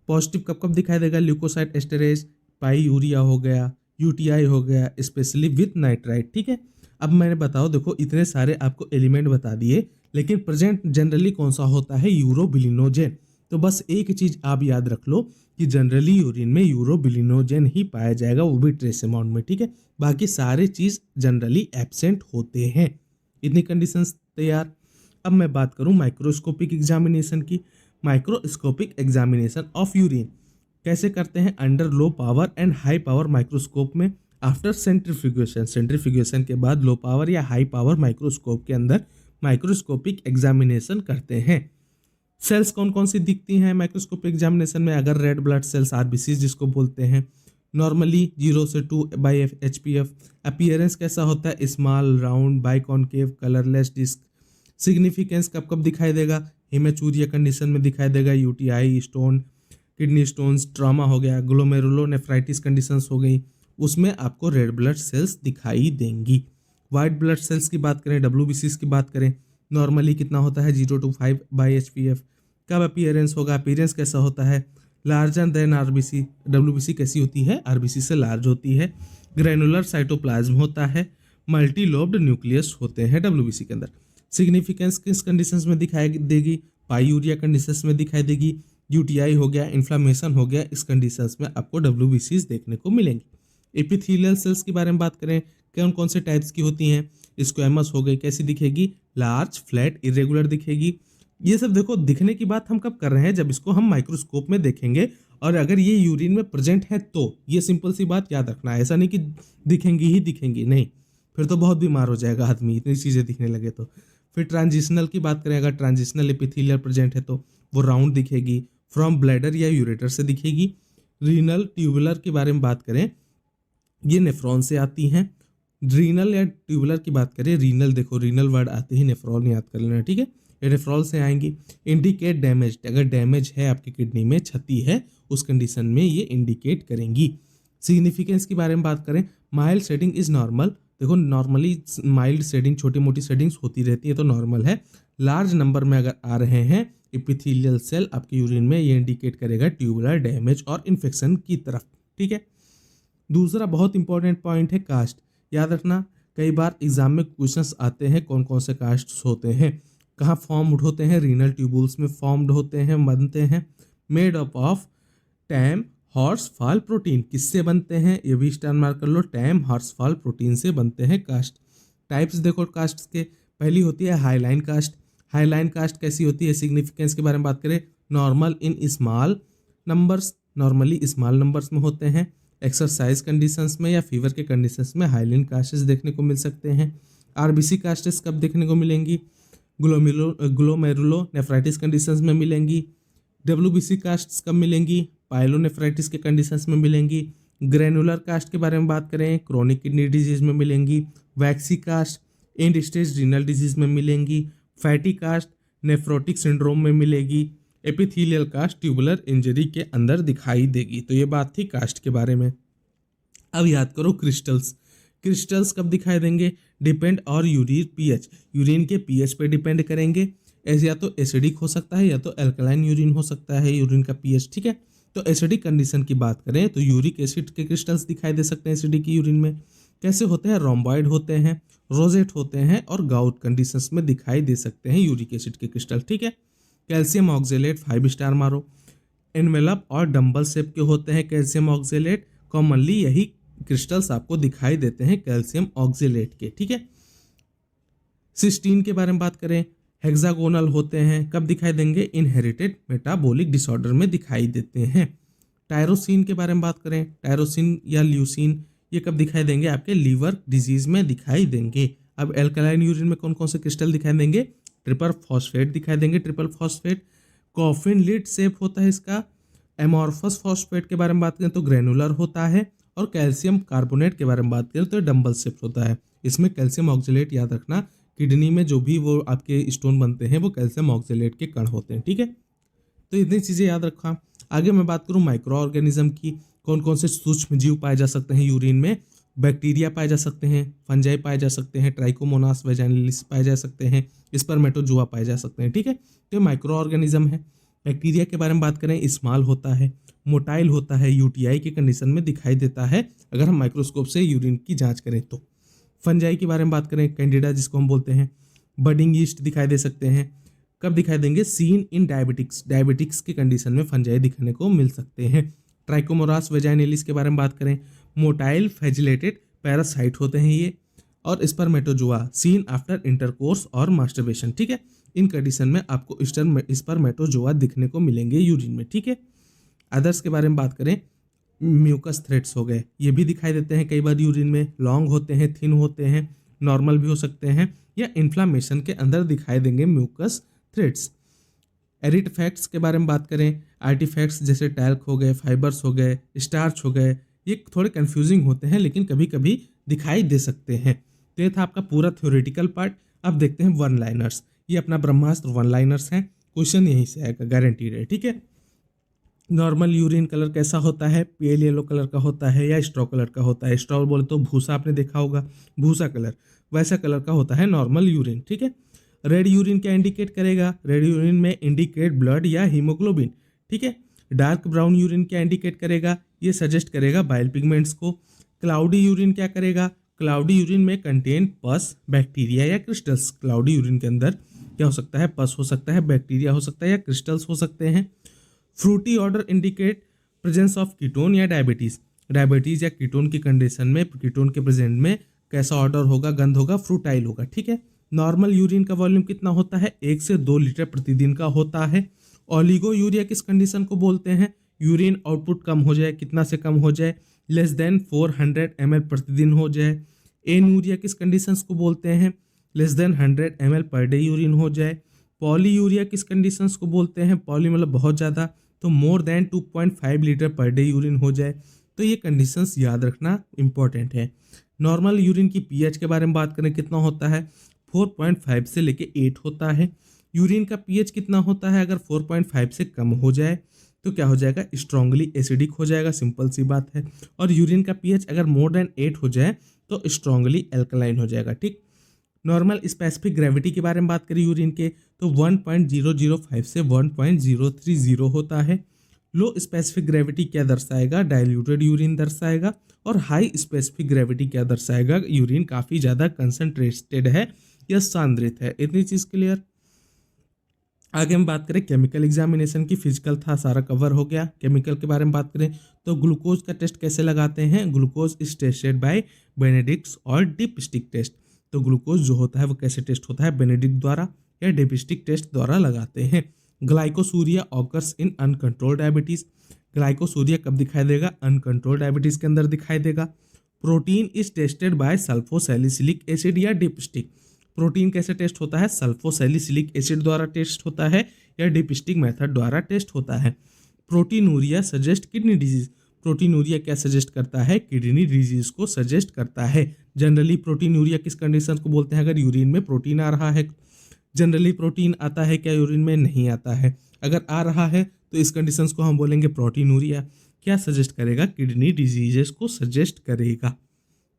पॉजिटिव कब कब दिखाई देगा ल्यूकोसाइड एस्टेरेज? पाई यूरिया हो गया, यूटीआई हो गया, स्पेशली विथ नाइट्राइट, ठीक है। अब मैंने बताओ, देखो इतने सारे आपको एलिमेंट बता दिए, लेकिन प्रेजेंट जनरली कौन सा होता है? यूरोबिलिनोजेन। तो बस एक चीज आप याद रख लो कि जनरली यूरिन में यूरोबिलिनोजेन ही पाया जाएगा, वो भी ट्रेस अमाउंट में, ठीक है। बाकी सारे चीज जनरली एब्सेंट होते हैं। इतनी कंडीशंस तैयार। अब मैं बात करूं माइक्रोस्कोपिक एग्जामिनेशन की। माइक्रोस्कोपिक एग्जामिनेशन ऑफ यूरिन कैसे करते हैं? Under low power and high power microscope में, आफ्टर सेंट्रीफ्यूगेशन, सेंट्रीफ्यूगेशन के बाद लो पावर या हाई पावर माइक्रोस्कोप के अंदर माइक्रोस्कोपिक एग्जामिनेशन करते हैं। सेल्स कौन कौन सी दिखती हैं माइक्रोस्कोपिक एग्जामिनेशन में? अगर रेड ब्लड सेल्स, आरबीसी जिसको बोलते हैं, नॉर्मली 0 से 2 बाई एचपीएफ। अपीयरेंस कैसा होता है? Small, round, biconcave, colourless disc. Significance कब कब दिखाई देगा? हिमेचूरिया कंडीशन में दिखाई देगा, UTI, stone, kidney stones, trauma हो गया, ग्लोमेरुलोनेफ्राइटिस कंडीशंस हो गई, उसमें आपको रेड ब्लड सेल्स दिखाई देंगी। वाइट ब्लड सेल्स की बात करें, डब्ल्यूबीसीज की बात करें, नॉर्मली कितना होता है? 0 to 5 बाई एचपीएफ। कब अपीयरेंस होगा? अपीयरेंस कैसा होता है? Larger than RBC. डब्ल्यूबीसी कैसी होती है? आरबीसी से लार्ज होती है। ग्रैनुलर साइटोप्लाज्म होता है। मल्टी लोब्ड न्यूक्लियस होते हैं डब्ल्यूबीसी के अंदर। सिग्निफिकेंस किस कंडीशंस में दिखाई देगी? पाईयूरिया कंडीशंस में दिखाई देगी। यूटीआई हो गया, इन्फ्लामेशन हो गया, इस कंडीशंस में आपको डब्ल्यूबीसीज देखने को मिलेंगी। एपिथेलियल सेल्स के बारे में बात करें, कौन कौन से टाइप्स की होती हैं? स्क्वैमस हो गई, कैसी दिखेगी? लार्ज, फ्लैट, इरेगुलर दिखेगी। ये सब देखो, दिखने की बात हम कब कर रहे हैं? जब इसको हम माइक्रोस्कोप में देखेंगे, और अगर ये यूरिन में प्रेजेंट है तो ये सिंपल सी बात याद रखना है। ऐसा नहीं कि दिखेंगी ही दिखेंगी, नहीं, फिर तो बहुत बीमार हो जाएगा आदमी, इतनी चीज़ें दिखने लगे तो। फिर ट्रांजिशनल की बात करें, अगर ट्रांजिशनल एपिथेलियल प्रेजेंट है तो वो राउंड दिखेगी, फ्रॉम ब्लैडर या यूरेटर से दिखेगी। रीनल ट्यूबुलर के बारे में बात करें, ये नेफ्रॉन से आती हैं। रीनल या ट्यूबुलर की बात करें, रीनल देखो, रीनल वर्ड आते ही नेफ्रॉन याद कर लेना, ठीक है। ये नेफ्रॉन से आएंगी। इंडिकेट डैमेज, अगर डैमेज है आपकी किडनी में, क्षति है, उस कंडीशन में ये इंडिकेट करेंगी। सिग्निफिकेंस के बारे में बात करें, माइल्ड शेडिंग इज नॉर्मल। देखो नॉर्मली माइल्ड शेडिंग, छोटी मोटी शेडिंग्स होती रहती है तो नॉर्मल है। लार्ज नंबर में अगर आ रहे हैं एपिथेलियल सेल आपके यूरिन में, ये इंडिकेट करेगा ट्यूबुलर डैमेज और इन्फेक्शन की तरफ, ठीक है। दूसरा बहुत इंपॉर्टेंट पॉइंट है कास्ट। याद रखना, कई बार एग्जाम में क्वेश्चंस आते हैं कौन कौन से कास्ट होते हैं, कहाँ फॉर्म्ड होते हैं? रीनल ट्यूबुल्स में फॉर्म्ड होते हैं, बनते हैं। Made up of time horse fall protein, किससे बनते हैं? ये भी स्टार मार्क कर लो, टैम हॉर्स फॉल प्रोटीन से बनते हैं कास्ट। टाइप्स देखो कास्ट के, पहली होती है हाईलाइन कास्ट। हाईलाइन कास्ट कैसी होती है? सिग्निफिकेंस के बारे में बात करें, normal in small numbers, normally small numbers में होते हैं। एक्सरसाइज कंडीशंस में या फीवर के कंडीशंस में हाईलाइन कास्टेस देखने को मिल सकते हैं। आरबीसी कास्टेस कब देखने को मिलेंगी? ग्लोमेरुलोनेफ्राइटिस कंडीशंस में मिलेंगी। डब्ल्यूबीसी कास्ट्स कब मिलेंगी? पाइलोनेफ्राइटिस के कंडीशंस में मिलेंगी। ग्रैनुलर कास्ट के बारे में बात करें, क्रोनिक किडनी डिजीज में मिलेंगी। Waxy cast end stage renal disease में मिलेंगी। फैटी कास्ट नेफ्रोटिक सिंड्रोम में मिलेगी। एपिथेलियल कास्ट ट्यूबुलर इंजरी के अंदर दिखाई देगी। तो ये बात थी कास्ट के बारे में। अब याद करो क्रिस्टल्स। क्रिस्टल्स कब दिखाई देंगे? डिपेंड और यूरिन पीएच, यूरिन के पीएच पे डिपेंड करेंगे। ऐसे या तो एसिडिक हो सकता है या तो एल्कलाइन यूरिन हो सकता है यूरिन का पीएच, ठीक है। तो एसिडिक कंडीशन की बात करें तो यूरिक एसिड के क्रिस्टल्स दिखाई दे सकते हैं एसिडिक यूरिन में। कैसे होते हैं? रोम्बॉइड होते हैं, रोजेट होते हैं और गाउट कंडीशंस में दिखाई दे सकते हैं यूरिक एसिड के क्रिस्टल, ठीक है। कैल्शियम ऑक्जेलेट 5 स्टार मारो। एनवेलप और डंबल शेप के होते हैं कैल्शियम ऑक्जेलेट, कॉमनली यही क्रिस्टल्स आपको दिखाई देते हैं कैल्शियम ऑक्जेलेट के, ठीक है। सिस्टीन के बारे में बात करें, हेक्सागोनल होते हैं, कब दिखाई देंगे, इनहेरिटेड मेटाबॉलिक डिसऑर्डर में दिखाई देते हैं। टायरोसिन के बारे में बात करें, टायरोसिन या ल्यूसिन ये कब दिखाई देंगे, आपके लीवर डिजीज में दिखाई देंगे। अब एल्कलाइन यूरिन में कौन कौन से क्रिस्टल दिखाई देंगे, ट्रिपल फॉस्फेट दिखाई देंगे, triple phosphate. Coffin lid shape होता है इसका। एमॉर्फस फॉस्फेट के बारे में बात करें तो ग्रेनुलर होता है। और कैल्शियम कार्बोनेट के बारे में बात करें तो डंबल शेप होता है। इसमें कैल्शियम ऑक्जेलेट याद रखना, किडनी में जो भी वो आपके स्टोन बनते हैं वो कैल्शियम ऑक्जेलेट के कण होते हैं, ठीक है। तो इतनी चीज़ें याद रखा। आगे मैं बात करूँ माइक्रो ऑर्गेनिज्म की, कौन कौन से सूक्ष्म जीव पाए जा सकते हैं यूरिन में। बैक्टीरिया पाए जा सकते हैं, फंजाई पाए जा सकते हैं, ट्राइकोमोनास वेजाइनलिस पाए जा सकते हैं, स्पर्मेटोजुआ पाए जा सकते हैं, ठीक है। तो माइक्रो ऑर्गेनिज्म है। बैक्टीरिया के बारे में बात करें, स्मॉल होता है, मोटाइल होता है, यूटीआई की कंडीशन में दिखाई देता है अगर हम माइक्रोस्कोप से यूरिन की जांच करें तो। फंजाई के बारे में बात करें, कैंडिडा जिसको हम बोलते हैं, बडिंग यीस्ट दिखाई दे सकते हैं। कब दिखाई देंगे, सीन इन डायबिटिक्स, डायबिटिक्स की कंडीशन में फंजाई दिखने को मिल सकते हैं। ट्राइकोमोरास वेजाइनलिस के बारे में बात करें, मोटाइल फेजिलेटेड पैरासाइट होते हैं ये। और स्पर्मेटोजुआ सीन आफ्टर इंटरकोर्स और मास्टरबेशन, ठीक है। इन कंडीशन में आपको स्पर्मेटोजुआ दिखने को मिलेंगे यूरिन में, ठीक है। अदर्स के बारे में बात करें, म्यूकस थ्रेड्स हो गए, ये भी दिखाई देते हैं कई बार यूरिन में। लॉन्ग होते हैं, थिन होते हैं, नॉर्मल भी हो सकते हैं, या इन्फ्लामेशन के अंदर दिखाई देंगे म्यूकस थ्रेड्स। एरिटफैक्ट्स के बारे में बात करें, आर्टिफैक्ट्स जैसे टैल्क हो गए, फाइबर्स हो गए, स्टार्च हो गए, ये थोड़े कंफ्यूजिंग होते हैं लेकिन कभी कभी दिखाई दे सकते हैं। तो ये था आपका पूरा थ्योरेटिकल पार्ट। अब देखते हैं वन लाइनर्स। ये अपना ब्रह्मास्त्र वन लाइनर्स हैं, क्वेश्चन यहीं से आएगा, गारंटीड है, ठीक है। नॉर्मल यूरिन कलर कैसा होता है, पेल येलो कलर का होता है या स्ट्रॉ कलर का होता है। स्ट्रॉ बोले तो भूसा, आपने देखा होगा भूसा कलर, वैसा कलर का होता है नॉर्मल यूरिन, ठीक है। रेड यूरिन क्या इंडिकेट करेगा, रेड यूरिन में इंडिकेट ब्लड या हीमोग्लोबिन, ठीक है। डार्क ब्राउन यूरिन क्या इंडिकेट करेगा, ये सजेस्ट करेगा बाइल पिगमेंट्स को। क्लाउडी यूरिन क्या करेगा, क्लाउडी यूरिन में कंटेन पस, बैक्टीरिया या क्रिस्टल्स। क्लाउडी यूरिन के अंदर क्या हो सकता है, पस हो सकता है, बैक्टीरिया हो सकता है या क्रिस्टल्स हो सकते हैं। Fruity odour indicate presence of ketone या डायबिटीज। डायबिटीज या कीटोन की कंडीशन में, कीटोन के प्रेजेंट में कैसा ऑर्डर होगा, गंध होगा, फ्रूटाइल होगा, ठीक है। नॉर्मल यूरिन का वॉल्यूम कितना होता है, 1 से 2 लीटर प्रतिदिन का होता है। ओलिगो यूरिया किस कंडीशन को बोलते हैं, यूरिन आउटपुट कम हो जाए, कितना से कम हो जाए, लेस देन 400 ml प्रतिदिन हो जाए। एनूरिया किस कंडीशंस को बोलते हैं, less than 100 ml per day urine हो जाए। पॉली यूरिया किस कंडीशंस को बोलते हैं, पॉली मतलब बहुत ज़्यादा, तो more than 2.5 litre per day urine हो जाए। तो ये कंडीशंस याद रखना इंपॉर्टेंट है। नॉर्मल यूरिन की पीएच के बारे में बात करें, कितना होता है, 4.5 से लेके 8 होता है। यूरिन का पीएच कितना होता है, अगर 4.5 से कम हो जाए तो क्या हो जाएगा, स्ट्रांगली एसिडिक हो जाएगा, सिंपल सी बात है। और यूरिन का पीएच अगर मोर देन 8 हो जाए तो स्ट्रांगली एल्कलाइन हो जाएगा, ठीक। नॉर्मल स्पेसिफिक ग्रेविटी के बारे में बात करें यूरिन के, तो 1.005 से 1.030 होता है। लो स्पेसिफिक ग्रेविटी क्या दर्शाएगा, डाइल्यूटेड यूरिन दर्शाएगा। और हाई स्पेसिफिक ग्रेविटी क्या दर्शाएगा, यूरिन काफ़ी ज़्यादा कंसनट्रेटेड है या सांद्रित है। इतनी चीज़ क्लियर। आगे हम बात करें केमिकल एग्जामिनेशन की, फिजिकल था सारा कवर हो गया। केमिकल के बारे में बात करें तो ग्लूकोज का टेस्ट कैसे लगाते हैं, glucose is tested bye Benedict और डिपस्टिक टेस्ट। तो ग्लूकोज जो होता है वो कैसे टेस्ट होता है, बेनेडिक्ट द्वारा या डिपस्टिक टेस्ट द्वारा लगाते हैं। Glycosuria occurs in uncontrolled diabetes. Glycosuria कब दिखाई देगा, अनकंट्रोल्ड डायबिटीज के अंदर दिखाई देगा। Protein is tested by sulfosalicylic acid या डिपस्टिक। प्रोटीन कैसे टेस्ट होता है, सल्फोसैलिसिलिक एसिड द्वारा टेस्ट होता है या डिपस्टिक मेथड द्वारा टेस्ट होता है। Proteinuria suggest kidney disease. Proteinuria क्या सजेस्ट करता है, किडनी डिजीज को सजेस्ट करता है। जनरली प्रोटीनूरिया किस कंडीशन को बोलते हैं, अगर यूरिन में प्रोटीन आ रहा है। जनरली प्रोटीन आता है क्या यूरिन में, नहीं आता है। अगर आ रहा है तो इस कंडीशंस को हम बोलेंगे प्रोटीनूरिया। क्या सजेस्ट करेगा, किडनी डिजीजेस को सजेस्ट करेगा।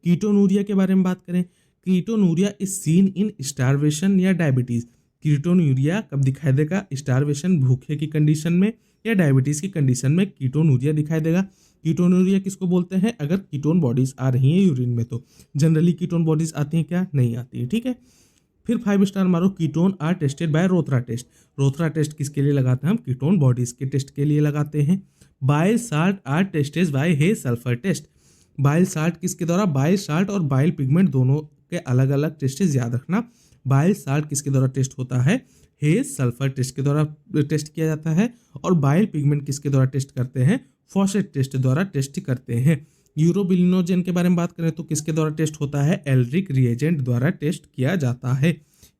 कीटोनूरिया के बारे में बात करें, ketonuria is seen in starvation या डायबिटीज। कीटोनूरिया कब दिखाई देगा, स्टारवेशन भूखे की कंडीशन में या डायबिटीज की कंडीशन में कीटोनूरिया दिखाई देगा। कीटोनूरिया किसको बोलते हैं, अगर कीटोन बॉडीज आ रही हैं यूरिन में तो। जनरली कीटोन बॉडीज आती हैं क्या, नहीं आती है, ठीक है। फिर 5 स्टार मारो, ketone are tested by Rothera test. Rothera test किसके लिए लगाते हैं हम, कीटोन बॉडीज के टेस्ट के लिए लगाते हैं। Bile salt are tested by Hay sulphur test. Bile salt किसके द्वारा, बाइल साल्ट और बाइल पिगमेंट दोनों के अलग अलग टेस्टेज याद रखना। बाइल साल्ट किसके द्वारा टेस्ट होता है, हेज सल्फर टेस्ट के द्वारा टेस्ट किया जाता है। और बाइल पिगमेंट किसके द्वारा टेस्ट करते हैं, फॉसेट टेस्ट द्वारा टेस्ट करते हैं। यूरोबिलिनोजेन के बारे में बात करें तो किसके द्वारा टेस्ट होता है, एल्ड्रिक रिएजेंट द्वारा टेस्ट किया जाता है।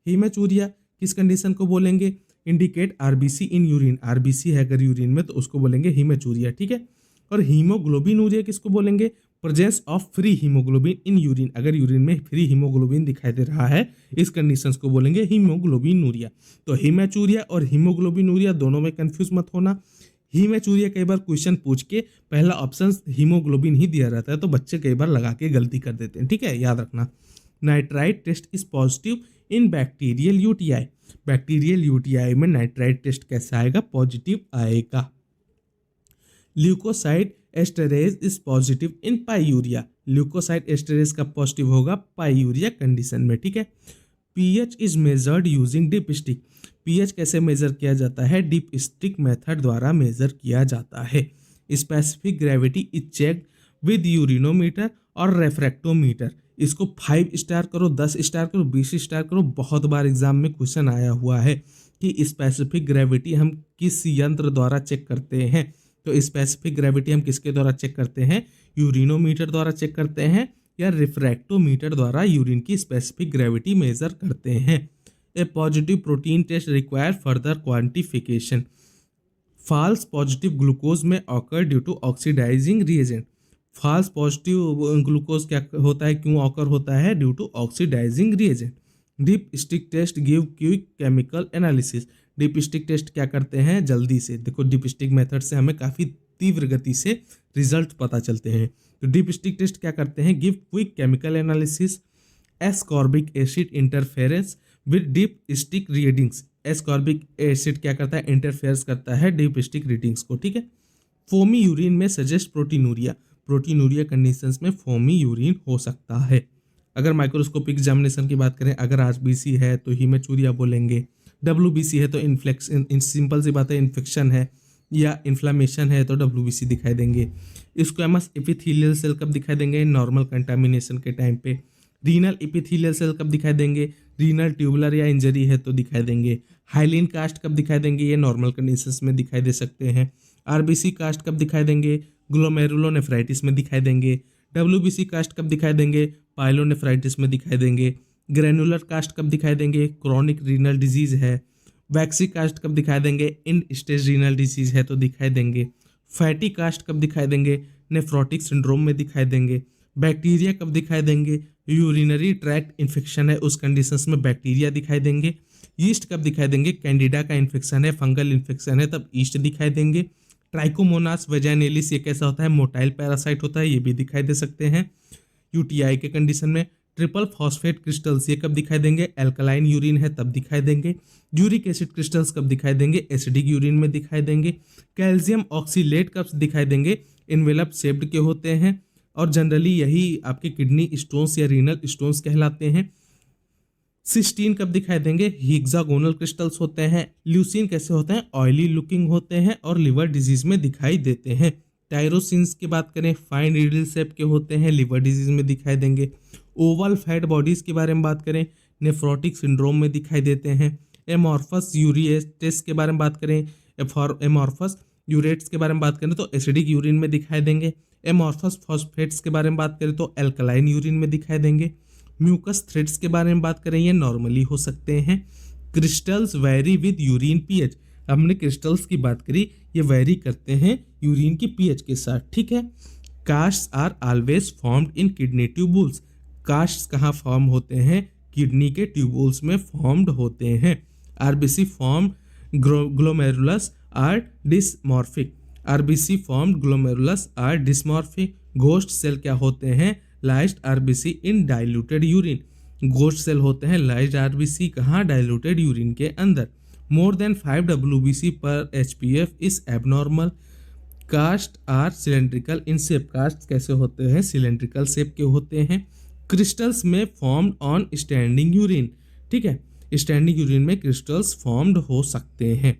हीमेचूरिया किस कंडीशन को बोलेंगे, indicate RBC in urine, RBC है अगर यूरिन में तो उसको बोलेंगे हीमेचूरिया, ठीक है। और हीमोग्लोबिनूरिया किसको बोलेंगे, presence of free haemoglobin in urine, अगर यूरिन में फ्री हीमोग्लोबिन दिखाई दे रहा है इस कंडीशंस को बोलेंगे हीमोग्लोबिनूरिया। तो हीमेचूरिया और हीमोग्लोबिनूरिया दोनों में कंफ्यूज मत होना। हीमेचूरिया कई बार क्वेश्चन पूछ के पहला ऑप्शन हीमोग्लोबिन ही दिया रहता है तो बच्चे कई बार लगा के गलती कर देते हैं, ठीक है, याद रखना। Nitrite test is positive in bacterial UTI, bacterial UTI में नाइट्राइट टेस्ट कैसा आएगा, पॉजिटिव आएगा। Leukocyte esterase is positive in pyuria, leukocyte esterase का पॉजिटिव होगा पाईयूरिया कंडीशन में, ठीक है। PH is measured using dipstick, pH कैसे मेजर किया जाता है, डिप स्टिक मेथड द्वारा मेजर किया जाता है। Specific gravity is checked with urinometer और रेफ्रैक्टोमीटर, इसको 5 स्टार करो, 10 स्टार करो, 20 स्टार करो, बहुत बार एग्जाम में क्वेश्चन आया हुआ है कि स्पेसिफिक ग्रेविटी हम किस यंत्र द्वारा चेक करते हैं। तो स्पेसिफिक ग्रेविटी हम किसके द्वारा चेक करते हैं, यूरिनोमीटर द्वारा चेक करते हैं या रिफ्रैक्टोमीटर द्वारा यूरिन की स्पेसिफिक ग्रेविटी मेजर करते हैं। A positive protein test require further quantification, false positive glucose में occur due to oxidising reagent, false positive glucose क्या होता है, क्यों ऑकर होता है, due to oxidising reagent. Dip stick test give quick chemical analysis, dip stick test क्या करते हैं, जल्दी से, देखो डिप स्टिक मेथड से हमें काफ़ी तीव्र गति से रिजल्ट पता चलते हैं। तो डिप स्टिक टेस्ट क्या करते हैं, give quick chemical analysis. Ascorbic acid interference with dipstick readings, ascorbic acid क्या करता है, इंटरफेरेंस करता है डिप स्टिक रीडिंग्स को, ठीक है। फोमी यूरिन में सजेस्ट प्रोटीनूरिया, प्रोटीनूरिया कंडीशंस में फोमी यूरिन हो सकता है। अगर माइक्रोस्कोपिक एग्जामिनेशन की बात करें, अगर आरबीसी है तो हीमेचूरिया बोलेंगे, डब्ल्यूबीसी है तो इन्फ्लेक्शन, सिंपल सी बात है, इन्फेक्शन है या इन्फ्लामेशन है तो डब्ल्यूबीसी दिखाई देंगे। स्क्वैमस एपिथेलियल सेल कब दिखाई देंगे, नॉर्मल कंटामिनेशन के टाइम पे। रीनल एपिथेलियल सेल कब दिखाई देंगे, रीनल ट्यूबुलर या इंजरी है तो दिखाई देंगे। हाइलिन कास्ट कब दिखाई देंगे, ये नॉर्मल कंडीशंस में दिखाई दे सकते हैं। आरबीसी कास्ट कब दिखाई देंगे, ग्लोमेरुलोनेफ्राइटिस में दिखाई देंगे। डब्ल्यूबीसी कास्ट कब दिखाई देंगे, पाइलोनेफ्राइटिस में दिखाई देंगे। ग्रैनुलर कास्ट कब दिखाई देंगे, क्रॉनिक रीनल डिजीज है। वैक्सी कास्ट कब दिखाई देंगे, इन स्टेज रीनल डिजीज है तो दिखाई देंगे। फैटी कास्ट कब दिखाई देंगे, नेफ्रोटिक सिंड्रोम में दिखाई देंगे। बैक्टीरिया कब दिखाई देंगे, यूरिनरी ट्रैक्ट इन्फेक्शन है उस कंडीशंस में बैक्टीरिया दिखाई देंगे। ईस्ट कब दिखाई देंगे, कैंडिडा का इन्फेक्शन है, फंगल इन्फेक्शन है तब ईस्ट दिखाई देंगे। ट्राइकोमोनास वेजाइनेलिस ये कैसा होता है, मोटाइल पैरासाइट होता है, ये भी दिखाई दे सकते हैं यूटीआई के कंडीशन में। ट्रिपल फॉस्फेट क्रिस्टल्स ये कब दिखाई देंगे, एल्कलाइन यूरिन है तब दिखाई देंगे। यूरिक एसिड क्रिस्टल्स कब दिखाई देंगे, एसिडिक यूरिन में दिखाई देंगे। कैल्शियम ऑक्सीलेट कब दिखाई देंगे, इनवेलप शेप्ड के होते हैं और जनरली यही आपके किडनी स्टोन्स या रीनल स्टोन्स कहलाते हैं। सिस्टीन कब दिखाई देंगे, हेक्सागोनल क्रिस्टल्स होते हैं। ल्यूसीन कैसे होते हैं, ऑयली लुकिंग होते हैं और लिवर डिजीज में दिखाई देते हैं। टायरोसिन्स की बात करें, फाइन नीडल शेप के होते हैं, लिवर डिजीज में दिखाई देंगे। ओवल फैट बॉडीज के बारे में बात करें, नेफ्रोटिक सिंड्रोम में दिखाई देते हैं। एमॉर्फस यूरेट्स के बारे में बात करें, एमॉर्फस यूरेट्स के बारे में बात करें तो एसिडिक यूरिन में दिखाई देंगे। एमॉर्फस फॉस्फेट्स के बारे में बात करें तो एल्कलाइन यूरिन में दिखाई देंगे। म्यूकस थ्रेड्स के बारे में बात करें, ये नॉर्मली हो सकते हैं। Crystals vary with urine pH, हमने क्रिस्टल्स की बात करी, ये वैरी करते हैं यूरिन की पीएच के साथ, ठीक है। Casts are always formed in kidney tubules, casts कहाँ फॉर्म होते हैं, किडनी के ट्यूबुल्स में फॉर्म्ड होते हैं। RBC form glomerulus are dysmorphic, RBC formed glomerulus are dysmorphic. Ghost cell क्या होते हैं, lysed RBC in diluted urine, ghost cell होते हैं लाइज्ड आरबीसी कहाँ, डाइल्यूटेड यूरिन के अंदर। More than 5 WBC per HPF is abnormal. Cast are cylindrical in shape, cast कैसे होते हैं, सिलेंड्रिकल शेप के होते हैं। क्रिस्टल्स में फॉर्म्ड ऑन स्टैंडिंग यूरिन, ठीक है, स्टैंडिंग यूरिन में क्रिस्टल्स फॉर्म्ड हो सकते हैं।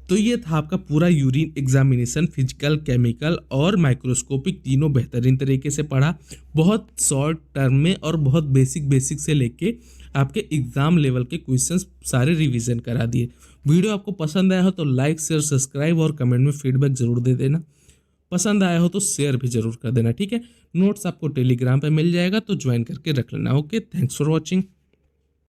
तो ये था आपका पूरा यूरिन एग्जामिनेशन, फिजिकल, केमिकल और माइक्रोस्कोपिक, तीनों बेहतरीन तरीके से पढ़ा, बहुत शॉर्ट टर्म में और बहुत बेसिक से लेके आपके एग्जाम लेवल के क्वेश्चंस सारे रिवीजन करा दिए। वीडियो आपको पसंद आया हो तो लाइक शेयर सब्सक्राइब और कमेंट में फीडबैक जरूर दे देना। पसंद आया हो तो शेयर भी जरूर कर देना, ठीक है। नोट्स आपको टेलीग्राम पे मिल जाएगा, तो ज्वाइन करके रख लेना। Okay, thanks for watching.